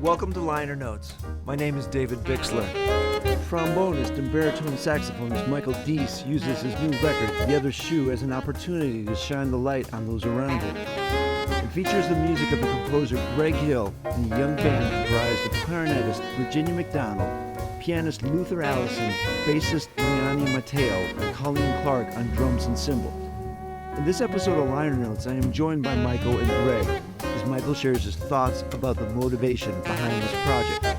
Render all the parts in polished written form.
Welcome to Liner Notes. My name is David Bixler. Trombonist and baritone saxophonist Michael Dease uses his new record, The Other Shoe, as an opportunity to shine the light on those around him. It features the music of the composer Gregg Hill and a young band comprised of clarinetist Virginia MacDonald, pianist Luther Allison, bassist Liany Mateo, and Colleen Clark on drums and cymbals. In this episode of Liner Notes, I am joined by Michael and Gregg, as Michael shares his thoughts about the motivation behind this project.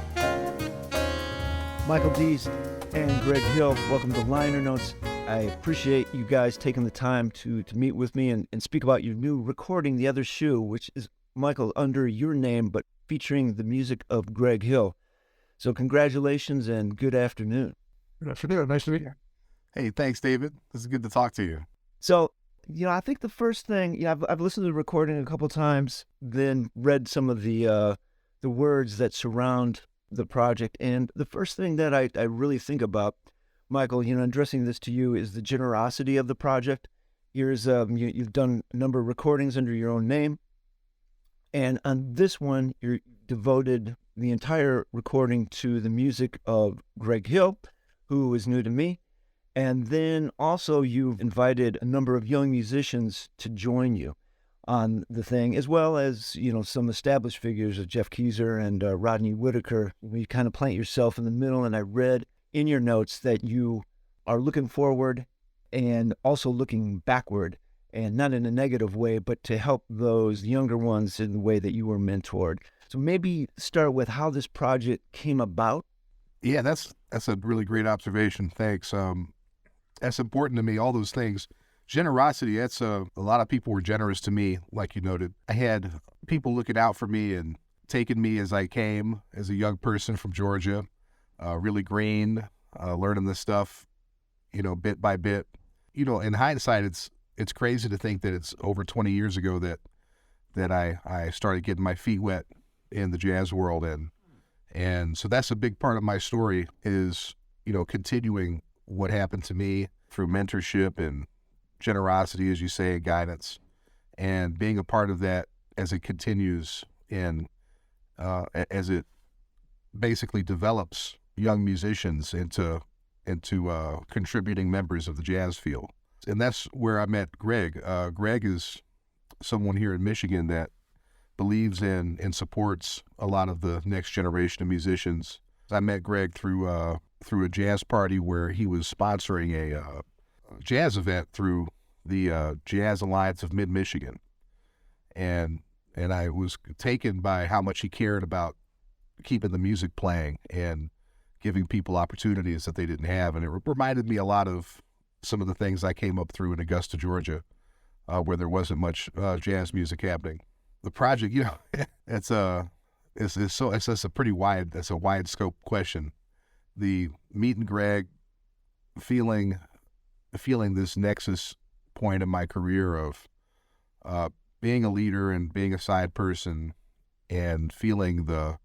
Michael Dease and Gregg Hill, welcome to Liner Notes. I appreciate you guys taking the time to meet with me and speak about your new recording, The Other Shoe, which is, Michael, under your name, but featuring the music of Gregg Hill. So congratulations and good afternoon. Good afternoon. Nice to meet you. Hey, thanks, David. This is good to talk to you. So, I think the first thing, I've listened to the recording a couple times, then read some of the words that surround the project. And the first thing that I really think about, Michael, addressing this to you, is the generosity of the project. Here's, you've done a number of recordings under your own name. And on this one, you're devoted the entire recording to the music of Gregg Hill, who is new to me. And then also you've invited a number of young musicians to join you on the thing, as well as, some established figures of Jeff Keyser and Rodney Whitaker. You kind of plant yourself in the middle, and I read in your notes that you are looking forward and also looking backward, and not in a negative way, but to help those younger ones in the way that you were mentored. So maybe start with how this project came about. Yeah, that's a really great observation. Thanks. That's important to me, all those things. Generosity, that's a lot of people were generous to me, like you noted. I had people looking out for me and taking me as I came as a young person from Georgia, really green, learning this stuff, bit by bit. In hindsight, it's crazy to think that it's over 20 years ago that I started getting my feet wet in the jazz world. And so that's a big part of my story is, continuing what happened to me through mentorship and generosity, as you say, and guidance, and being a part of that as it continues and as it basically develops young musicians into contributing members of the jazz field. And that's where I met Gregg. Gregg is someone here in Michigan that believes in and supports a lot of the next generation of musicians. I met Gregg through a jazz party where he was sponsoring a jazz event through the Jazz Alliance of Mid-Michigan. And I was taken by how much he cared about keeping the music playing and giving people opportunities that they didn't have. And it reminded me a lot of some of the things I came up through in Augusta, Georgia, where there wasn't much jazz music happening. The project, it's a wide scope question. The meeting Gregg, feeling this nexus point in my career of being a leader and being a side person, and feeling the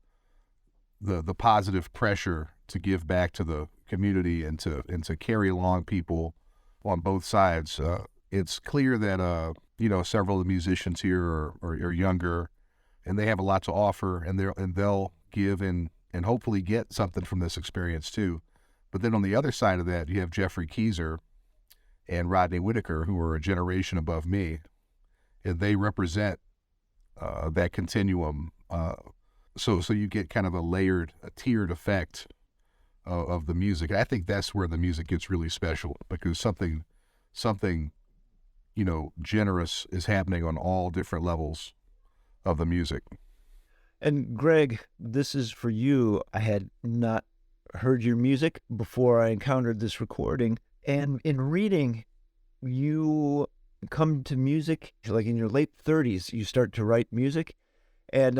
positive pressure to give back to the community and to carry along people on both sides. It's clear that several of the musicians here are younger, and they have a lot to offer, and they'll give and hopefully get something from this experience too. But then on the other side of that, you have Jeffrey Keyser and Rodney Whitaker, who are a generation above me, and they represent that continuum. So you get kind of a tiered effect of the music. And I think that's where the music gets really special, because something generous is happening on all different levels of the music. And Gregg, this is for you. I had not heard your music before I encountered this recording. And in reading, you come to music, like in your late 30s, you start to write music. And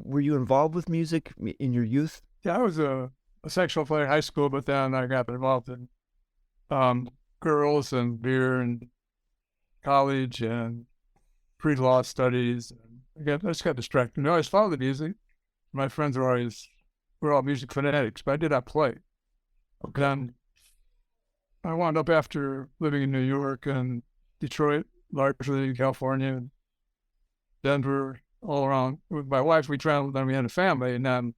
were you involved with music in your youth? Yeah, I was a saxophone player in high school, but then I got involved in girls and beer and college and pre-law studies. Again, I just got distracted. I always followed the music. My friends were all music fanatics, but I did not play. Okay. Then I wound up, after living in New York and Detroit, largely California, Denver, all around. With my wife, we traveled, then we had a family, and then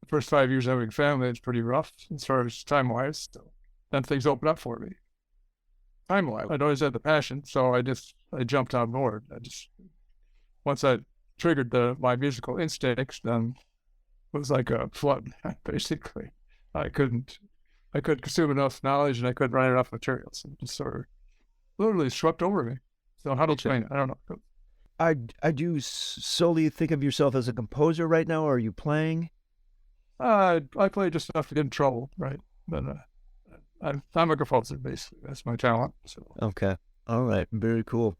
the first 5 years having a family, it's pretty rough as far as time-wise. So then things opened up for me. Time-wise, I'd always had the passion, so I jumped on board. Once I triggered my musical instincts, then it was like a flood, basically. I couldn't consume enough knowledge, and I couldn't write enough materials. And just sort of literally swept over me. So how to explain it? I don't know. I do solely think of yourself as a composer right now, or are you playing? I play just enough to get in trouble, right? But I'm a composer, basically. That's my talent. So. Okay. All right. Very cool.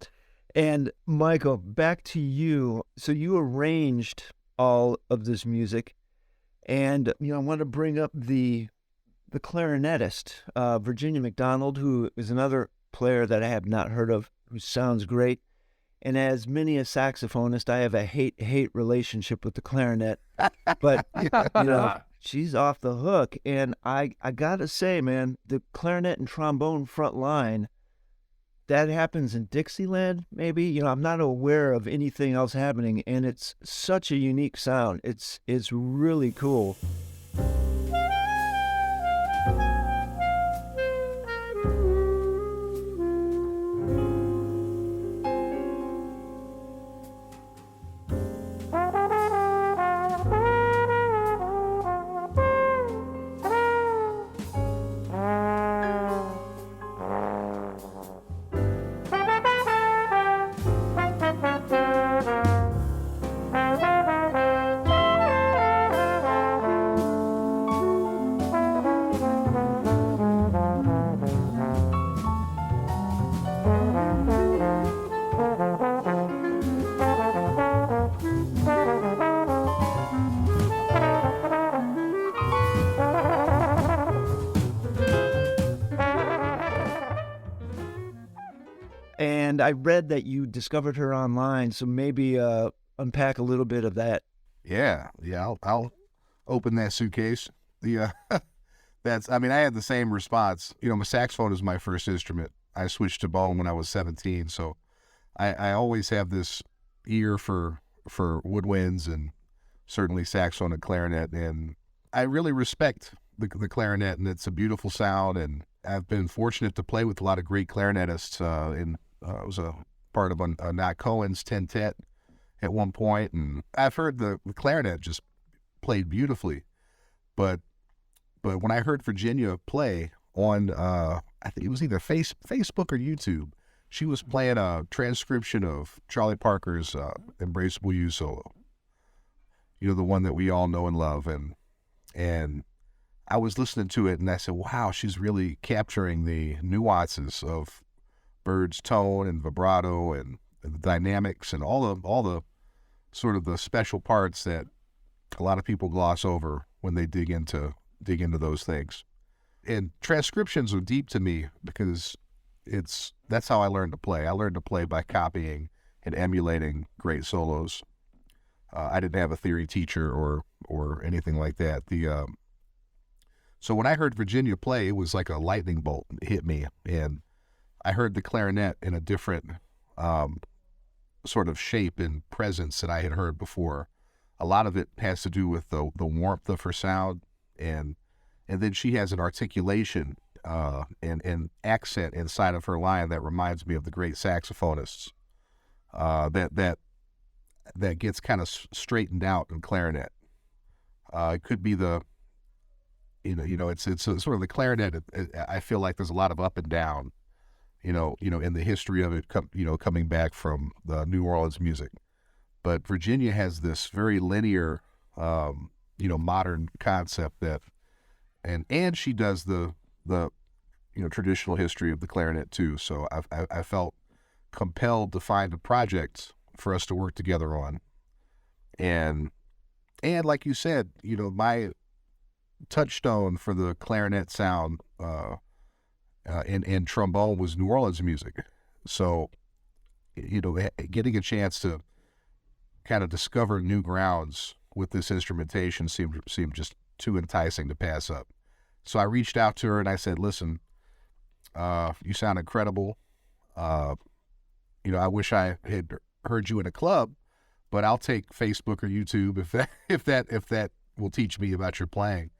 And Michael, back to you. So you arranged all of this music, and I want to bring up the clarinetist, Virginia MacDonald, who is another player that I have not heard of, who sounds great. And as many a saxophonist, I have a hate relationship with the clarinet. But she's off the hook. And I gotta say, man, the clarinet and trombone front line, that happens in Dixieland, maybe. I'm not aware of anything else happening, and it's such a unique sound. It's really cool. And I read that you discovered her online, so maybe unpack a little bit of that. Yeah. I'll open that suitcase. I had the same response. My saxophone is my first instrument. I switched to bone when I was 17, so I always have this ear for woodwinds and certainly saxophone and clarinet, and I really respect the clarinet, and it's a beautiful sound, and I've been fortunate to play with a lot of great clarinetists. I was a part of a Nat Cohen's quintet at one point, and I've heard the clarinet just played beautifully, but when I heard Virginia play on, I think it was either Facebook or YouTube, she was playing a transcription of Charlie Parker's Embraceable You solo, the one that we all know and love, and I was listening to it, and I said, wow, she's really capturing the nuances of Bird's tone and vibrato and the dynamics and all the sort of the special parts that a lot of people gloss over when they dig into those things. And transcriptions are deep to me because that's how I learned to play. I learned to play by copying and emulating great solos. I didn't have a theory teacher or anything like that. So when I heard Virginia play, it was like a lightning bolt hit me, and I heard the clarinet in a different sort of shape and presence that I had heard before. A lot of it has to do with the warmth of her sound, and then she has an articulation and accent inside of her line that reminds me of the great saxophonists that gets kind of straightened out in clarinet. It could be it's sort of the clarinet. I feel like there's a lot of up and down. In the history of it, coming back from the New Orleans music. But Virginia has this very linear, modern concept and she does the traditional history of the clarinet too. So I felt compelled to find a project for us to work together on. And like you said, my touchstone for the clarinet sound, and trombone was New Orleans music. So, getting a chance to kind of discover new grounds with this instrumentation seemed just too enticing to pass up. So I reached out to her and I said, listen, you sound incredible. I wish I had heard you in a club, but I'll take Facebook or YouTube if that will teach me about your playing.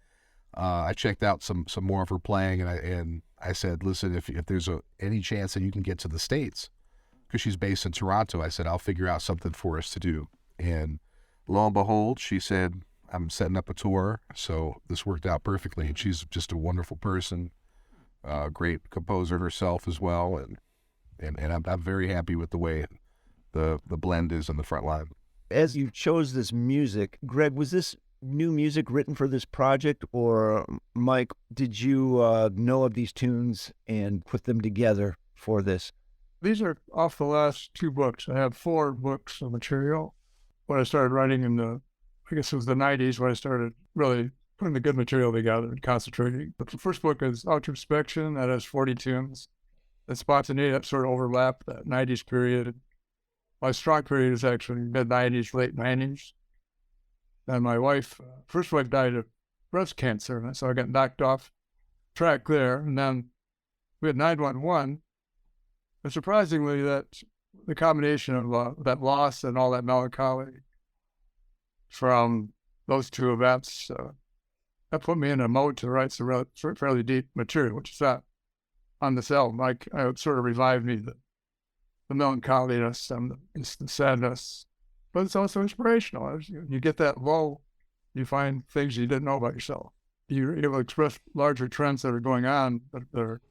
I checked out some more of her playing, and I said, listen, if there's any chance that you can get to the States, because she's based in Toronto, I said, I'll figure out something for us to do. And lo and behold, she said, I'm setting up a tour. So this worked out perfectly. And she's just a wonderful person, great composer herself as well. And I'm very happy with the way the blend is on the front line. As you chose this music, Gregg, was this new music written for this project, or Mike, did you know of these tunes and put them together for this? These are off the last 2 books. I have 4 books of material. When I started writing I guess it was the 90s when I started really putting the good material together and concentrating. But the first book is Outrospection, that has 40 tunes. The Spontaneity, that sort of overlapped that 90s period. My strong period is actually mid-90s, late 90s. And my first wife died of breast cancer, and so I got knocked off track there. And then we had 911. And surprisingly, that the combination of that loss and all that melancholy from those 2 events, that put me in a mode to write some fairly deep material, which is not on this album. It sort of revived me, the melancholiness and the sadness. But it's also inspirational. As you get that low, you find things you didn't know about yourself. You're able to express larger trends that are going on that are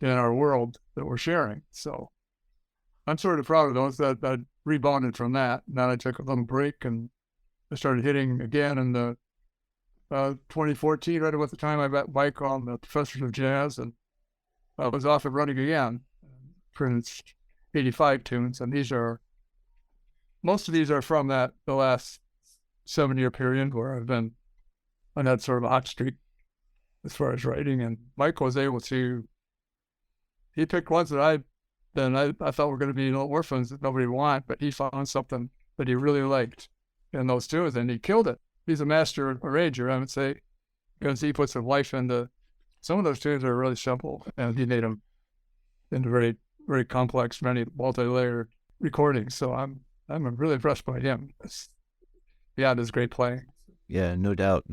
in our world that we're sharing. So I'm sort of proud of those that rebounded from that. And then I took a little break and I started hitting again in the 2014, right about the time I met Michael and the Professors of Jazz, and I was off and running again. Printed 85 tunes, and most of these are from the last 7-year period where I've been on that sort of a hot streak as far as writing. And Michael was able to, he picked ones that I thought were going to be little orphans that nobody would want, but he found something that he really liked in those tunes, and he killed it. He's a master arranger, I would say, because he put some life into some of those tunes are really simple, and he made them into very, very complex, many multi-layered recordings. So I'm really impressed by him. Beyond his great playing. Yeah, no doubt.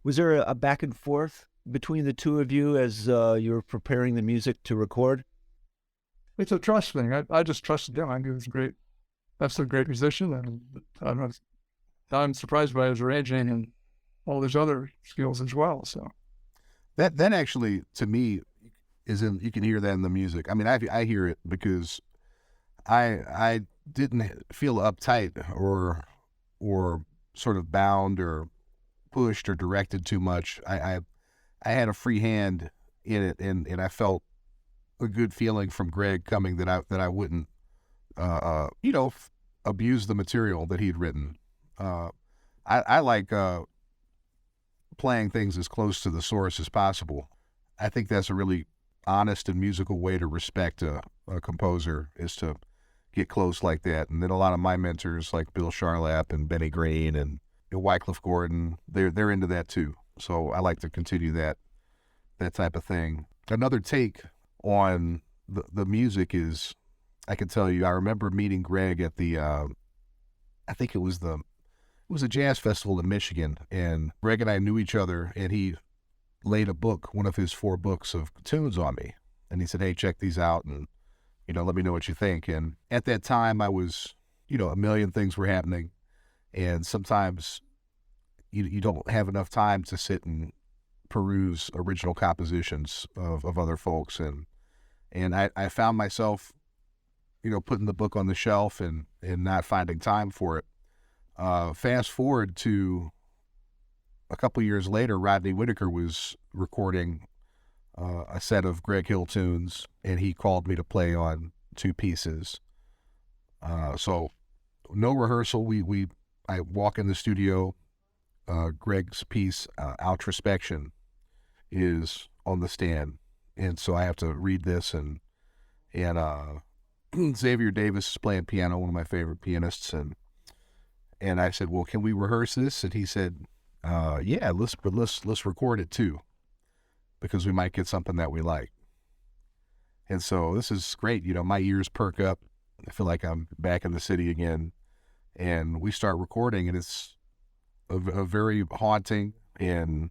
Was there a back and forth between the 2 of you as you were preparing the music to record? It's a trust thing. I just trusted him. I knew he was great. That's a great musician, and I'm surprised by his arranging and all his other skills as well. So that actually, to me, you can hear that in the music. I mean, I hear it because I didn't feel uptight or sort of bound or pushed or directed too much. I had a free hand in it, and I felt a good feeling from Gregg coming that I wouldn't abuse the material that he'd written. I like playing things as close to the source as possible. I think that's a really honest and musical way to respect a composer, is to get close like that. And then a lot of my mentors, like Bill Charlap and Benny Green and Wycliffe Gordon, they're into that too. So I like to continue that type of thing. Another take on the music is, I can tell you, I remember meeting Gregg at the I think it was a jazz festival in Michigan, and Gregg and I knew each other, and he laid one of his 4 books of tunes on me, and he said, hey, check these out, and let me know what you think. And at that time I was, a million things were happening, and sometimes you don't have enough time to sit and peruse original compositions of other folks, and I found myself putting the book on the shelf and not finding time for it. Fast forward to a couple years later, Rodney Whitaker was recording a set of Gregg Hill tunes, and he called me to play on 2 pieces. So no rehearsal. I walk in the studio. Gregg's piece, Outrospection, is on the stand, and so I have to read this, and Xavier Davis is playing piano, one of my favorite pianists, and I said, well, can we rehearse this? And he said, yeah, let's record it too, because we might get something that we like. And so this is great. My ears perk up. I feel like I'm back in the city again, And we start recording, and it's a very haunting and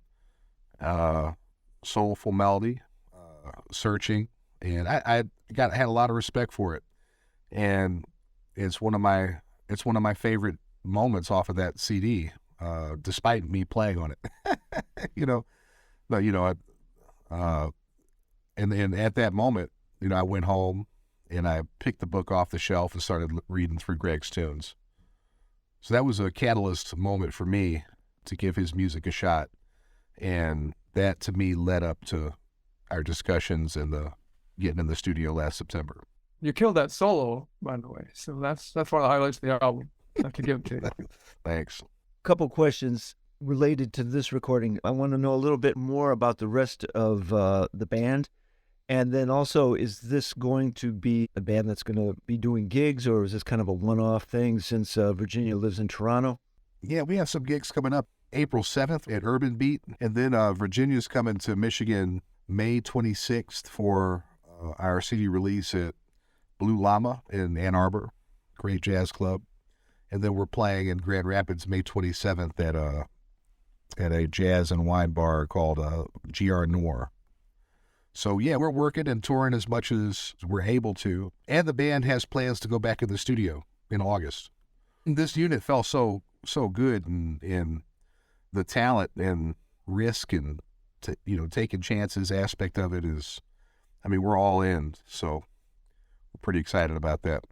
soulful melody, searching, and I had a lot of respect for it, and it's one of my favorite moments off of that CD, despite me playing on it. But and then at that moment, I went home and I picked the book off the shelf and started reading through Gregg's tunes. So that was a catalyst moment for me to give his music a shot. And that, to me, led up to our discussions and getting in the studio last September. You killed that solo, by the way. So that's one of the highlights of the album. I have to give it to you. Thanks. Couple questions related to this recording. I want to know a little bit more about the rest of the band. And then also, is this going to be a band that's going to be doing gigs, or is this kind of a one-off thing since Virginia lives in Toronto? Yeah, we have some gigs coming up April 7th at Urban Beat. And then Virginia's coming to Michigan May 26th for our CD release at Blue Llama in Ann Arbor, great jazz club. And then we're playing in Grand Rapids May 27th at a jazz and wine bar called GR Noir. So yeah, we're working and touring as much as we're able to. And the band has plans to go back in the studio in August. And this unit felt so good, and the talent and risk and taking chances aspect of it is, we're all in. So we're pretty excited about that.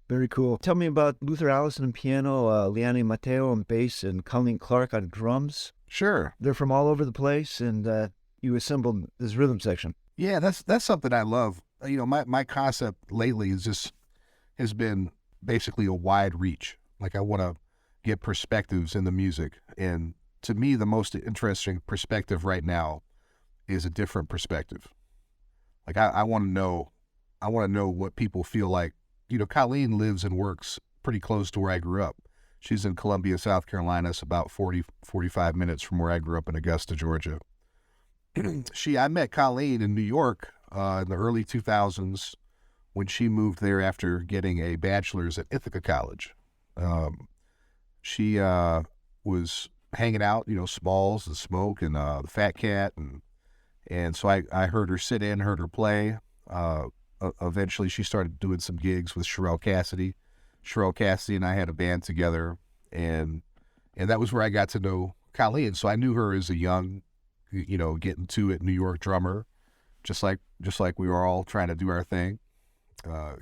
Very cool. Tell me about Luther Allison on piano, Liany Mateo on bass, and Colleen Clark on drums. Sure. They're from all over the place, and you assembled this rhythm section. Yeah, that's something I love. My concept lately has been basically a wide reach. Like, I want to get perspectives in the music, and to me, the most interesting perspective right now is a different perspective. Like, I want to know what people feel like. Colleen lives and works pretty close to where I grew up. She's in Columbia, South Carolina. It's about 45 minutes from where I grew up in Augusta, Georgia. I met Colleen in New York in the early 2000s when she moved there after getting a bachelor's at Ithaca College. She was hanging out, Smalls and Smoke and the Fat Cat, and so I heard her sit in, heard her play. Eventually, she started doing some gigs with Sherelle Cassidy. Sherelle Cassidy and I had a band together, and that was where I got to know Colleen. So I knew her as a young, getting to it New York drummer, just like we were all trying to do our thing.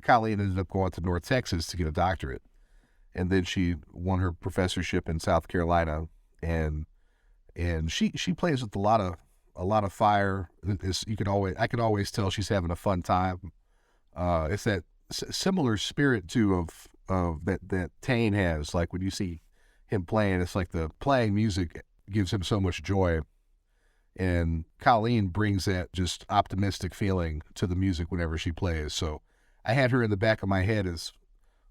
Colleen ended up going to North Texas to get a doctorate, and then she won her professorship in South Carolina, and she plays with a lot of fire. I can always tell she's having a fun time. It's that similar spirit too of that Tane has. Like, when you see him playing, it's like the playing music gives him so much joy, and Colleen brings that just optimistic feeling to the music whenever she plays. So I had her in the back of my head as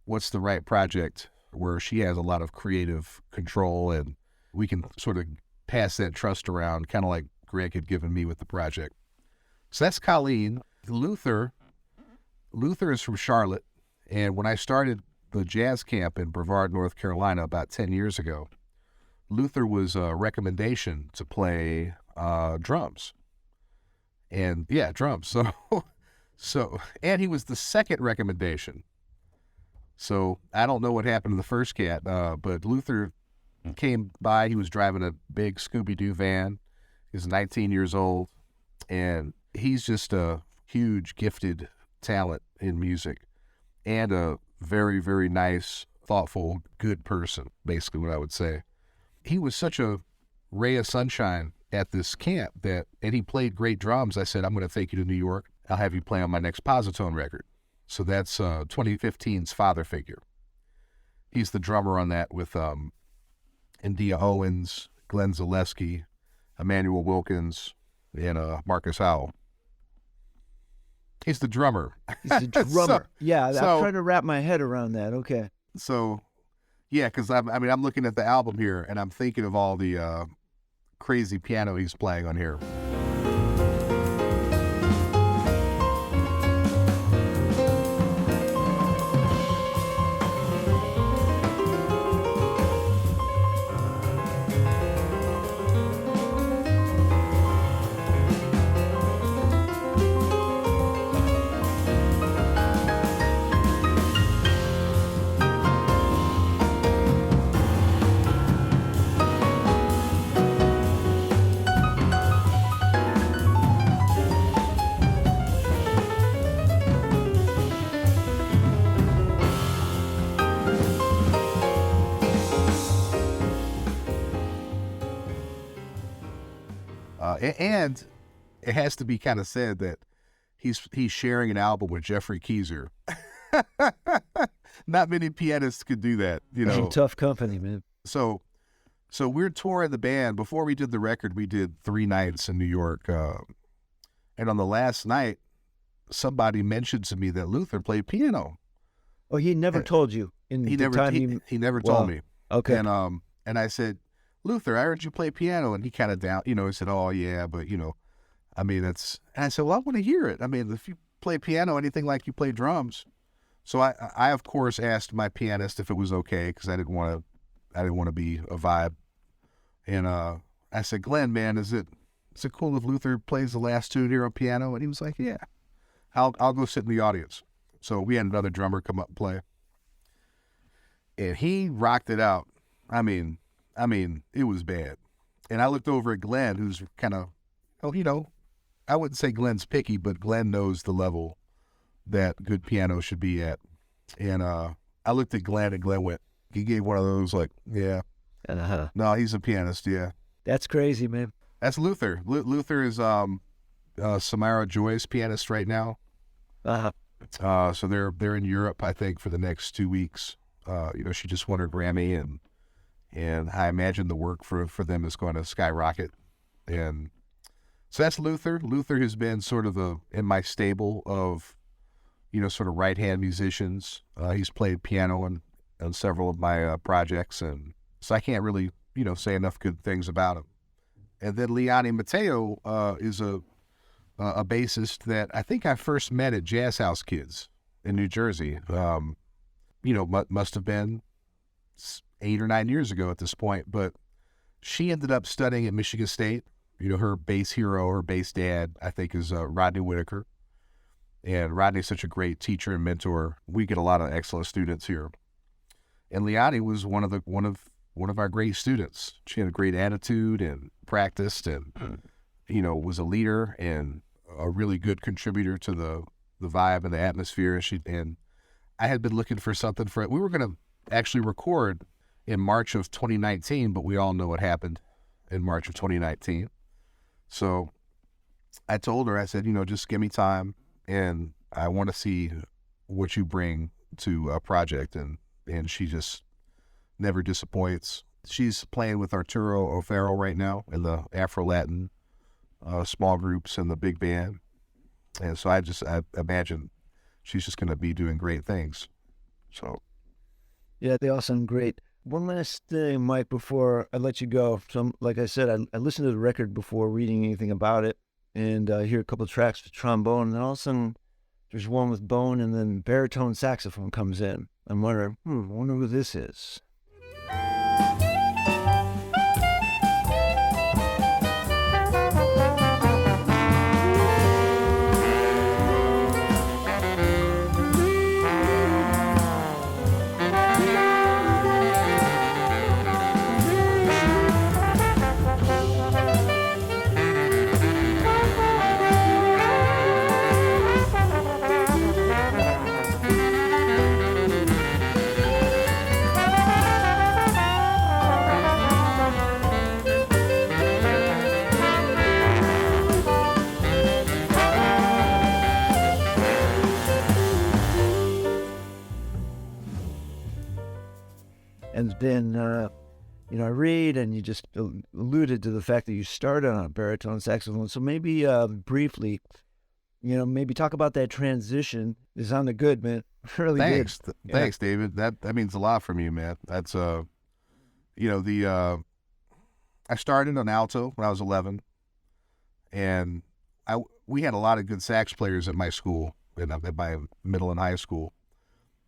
what's the right project where she has a lot of creative control, and we can sort of pass that trust around, kind of like Gregg had given me with the project. So that's Colleen. Luther is from Charlotte, and when I started the jazz camp in Brevard, North Carolina about 10 years ago, Luther was a recommendation to play drums. And yeah, drums. So and he was the second recommendation. So I don't know what happened to the first cat, but Luther came by. He was driving a big Scooby-Doo van. He's 19 years old, and he's just a huge, gifted talent in music, and a very, very nice, thoughtful, good person, basically what I would say. He was such a ray of sunshine at this camp and he played great drums. I said, I'm going to take you to New York. I'll have you play on my next Positone record. So that's 2015's Father Figure. He's the drummer on that with India Owens, Glenn Zaleski, Emmanuel Wilkins, and Marcus Howell. He's the drummer. He's the drummer. I'm trying to wrap my head around that. Okay. So, yeah, because I'm looking at the album here, and I'm thinking of all the crazy piano he's playing on here. And it has to be kind of said that he's sharing an album with Jeffrey Keyser. Not many pianists could do that, you know. Tough company, man. So we're touring the band. Before we did the record, we did 3 nights in New York. And on the last night, somebody mentioned to me that Luther played piano. Oh, he never told you in He the never time he never told me. Okay. And I said, Luther, I heard you play piano. And he kind of he said, oh yeah, but I mean, and I said, well, I want to hear it. I mean, if you play piano, anything like you play drums. So I of course asked my pianist if it was okay, because I didn't want to be a vibe. And I said, Glenn, man, is it cool if Luther plays the last tune here on piano? And he was like, yeah, I'll go sit in the audience. So we had another drummer come up and play, and he rocked it out. I mean, it was bad. And I looked over at Glenn, who's kind of, I wouldn't say Glenn's picky, but Glenn knows the level that good piano should be at. And I looked at Glenn, and Glenn he gave one of those like, yeah. No, he's a pianist, yeah. That's crazy, man. That's Luther. Luther is Samara Joy's pianist right now. So they're in Europe, I think, for the next 2 weeks. She just won her Grammy, and I imagine the work for them is going to skyrocket. And so that's Luther. Luther has been sort of in my stable of, sort of right-hand musicians. He's played piano on several of my projects, and so I can't really, say enough good things about him. And then Liany Mateo is a bassist that I think I first met at Jazz House Kids in New Jersey. Must have been 8 or 9 years ago at this point, but she ended up studying at Michigan State. Her bass hero, her bass dad, I think, is Rodney Whitaker. And Rodney's such a great teacher and mentor. We get a lot of excellent students here. And Liany was one of our great students. She had a great attitude and practiced, and was a leader and a really good contributor to the vibe and the atmosphere. And I had been looking for something for it. We were going to actually record in March of 2019, but we all know what happened in March of 2019. So I told her, I said, just give me time, and I want to see what you bring to a project. And she just never disappoints. She's playing with Arturo O'Farrell right now in the Afro-Latin small groups and the big band. And so I imagine she's just going to be doing great things. So. Yeah, they all sound great. One last thing, Mike, before I let you go. So, like I said, I listened to the record before reading anything about it, and I hear a couple of tracks with trombone, and then all of a sudden there's one with bone, and then baritone saxophone comes in. I'm wondering, I wonder who this is. And then, I read, and you just alluded to the fact that you started on a baritone saxophone. So maybe briefly, maybe talk about that transition. It sounded good, man. Really Thanks. good. Thanks, David. That means a lot from you, man. That's, I started on alto when I was 11, and we had a lot of good sax players at my school, at my middle and high school,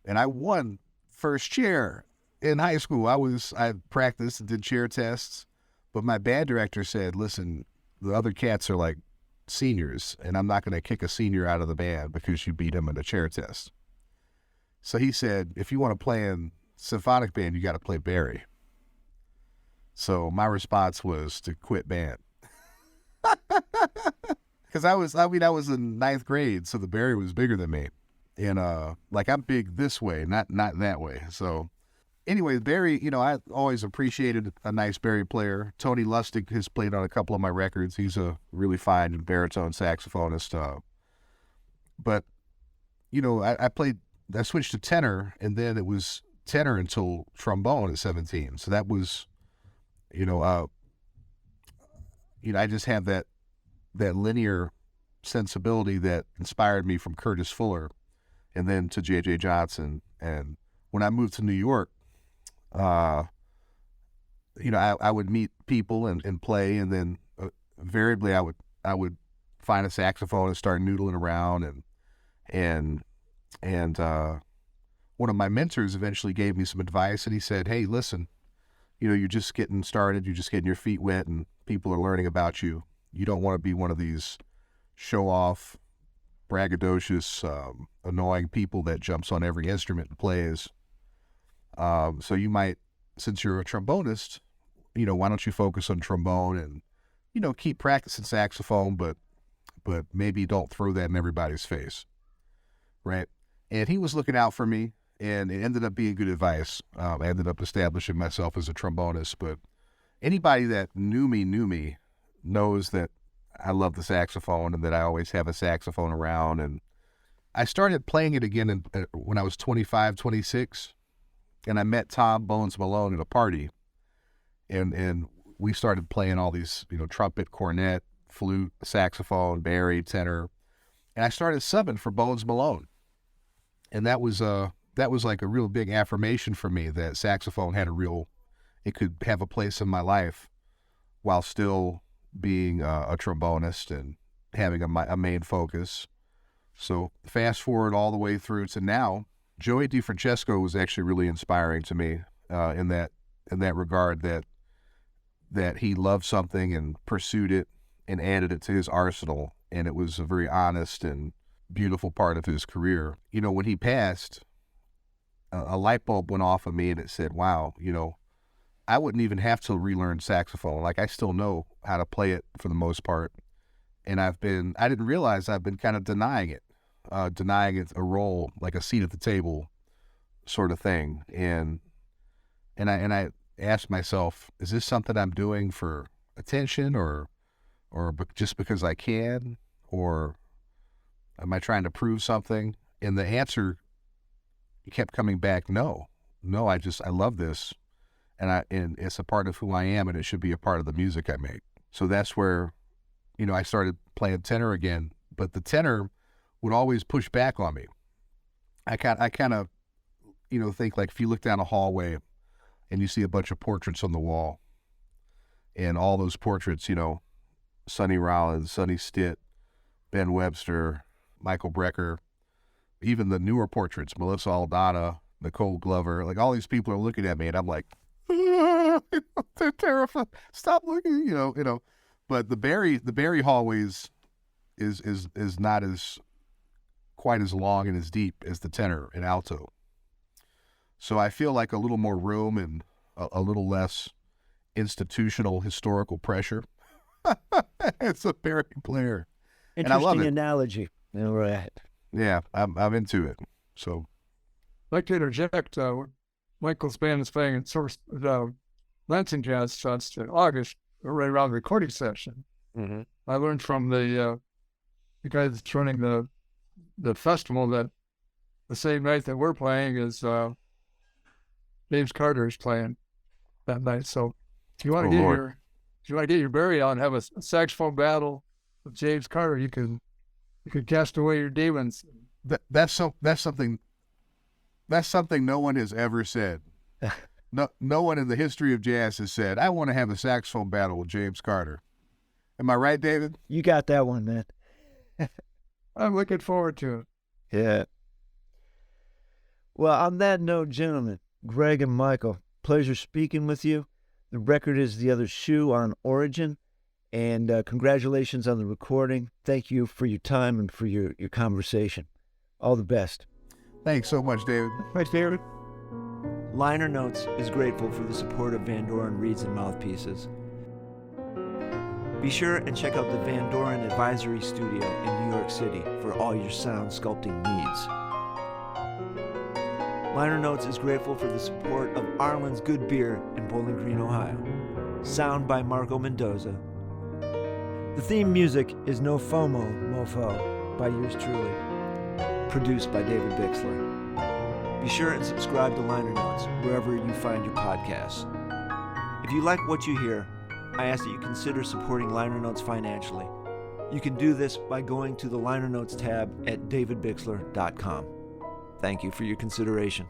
and I won first chair. In high school, I practiced and did chair tests, but my band director said, listen, the other cats are like seniors, and I'm not going to kick a senior out of the band because you beat him in a chair test. So he said, if you want to play in symphonic band, you got to play Barry. So my response was to quit band. Because I was in ninth grade, so the Barry was bigger than me. And I'm big this way, not that way. So anyway, Barry, I always appreciated a nice Barry player. Tony Lustig has played on a couple of my records. He's a really fine baritone saxophonist. But, I switched to tenor, and then it was tenor until trombone at 17. So that was, I just have that linear sensibility that inspired me from Curtis Fuller and then to J.J. Johnson. And when I moved to New York, I would meet people and play, and then invariably I would find a saxophone and start noodling around, and one of my mentors eventually gave me some advice, and he said, "Hey, listen, you're just getting started, you're just getting your feet wet, and people are learning about you. You don't want to be one of these show-off, braggadocious, annoying people that jumps on every instrument and plays. So you might, since you're a trombonist, why don't you focus on trombone and, keep practicing saxophone, but maybe don't throw that in everybody's face." Right? And he was looking out for me, and it ended up being good advice. I ended up establishing myself as a trombonist, but anybody that knew me knows that I love the saxophone and that I always have a saxophone around. And I started playing it again when I was 25, 26, and I met Tom Bones Malone at a party, and we started playing all these, trumpet, cornet, flute, saxophone, bari, tenor, and I started subbing for Bones Malone. And that was like a real big affirmation for me that saxophone it could have a place in my life while still being a trombonist and having a main focus. So fast forward all the way through to now, Joey DeFrancesco was actually really inspiring to me in that regard, that he loved something and pursued it and added it to his arsenal, and it was a very honest and beautiful part of his career. When he passed, a light bulb went off of me, and it said, wow, I wouldn't even have to relearn saxophone. Like, I still know how to play it for the most part. And I didn't realize I've been kind of denying it a role, like a seat at the table sort of thing. And I asked myself, is this something I'm doing for attention or just because I can, or am I trying to prove something? And the answer kept coming back, no, I love this. And it's a part of who I am, and it should be a part of the music I make. So that's where, I started playing tenor again. But the tenor would always push back on me. I kind of, think like if you look down a hallway and you see a bunch of portraits on the wall, and all those portraits, Sonny Rollins, Sonny Stitt, Ben Webster, Michael Brecker, even the newer portraits, Melissa Aldana, Nicole Glover, like all these people are looking at me, and I'm like, they're terrified. Stop looking, But the Barry hallways is not quite as long and as deep as the tenor and alto. So I feel like a little more room and a little less institutional historical pressure. It's a Barry player. Interesting, and I love it. Analogy. All right. Yeah, I'm into it. So I'd like to interject. Michael's band is playing at Lansing Jazz Fest in August, right around the recording session. Mm-hmm. I learned from the guy that's running the festival that the same night that we're playing is James Carter is playing that night. So if you want to get your Barry on and have a saxophone battle with James Carter, you can cast away your demons. That's something no one has ever said. No one in the history of jazz has said, I want to have a saxophone battle with James Carter. Am I right, David? You got that one, man. I'm looking forward to it. Yeah. Well, on that note, gentlemen, Gregg and Michael, pleasure speaking with you. The record is The Other Shoe on Origin, and congratulations on the recording. Thank you for your time and for your conversation. All the best. Thanks so much, David. My favorite. Liner Notes is grateful for the support of Van Doren Reeds and Mouthpieces. Be sure and check out the Van Doren Advisory Studio in New York City for all your sound sculpting needs. Liner Notes is grateful for the support of Arlen's Good Beer in Bowling Green, Ohio. Sound by Marco Mendoza. The theme music is No FOMO, Mofo by yours truly. Produced by David Bixler. Be sure and subscribe to Liner Notes wherever you find your podcasts. If you like what you hear, I ask that you consider supporting Liner Notes financially. You can do this by going to the Liner Notes tab at davidbixler.com. Thank you for your consideration.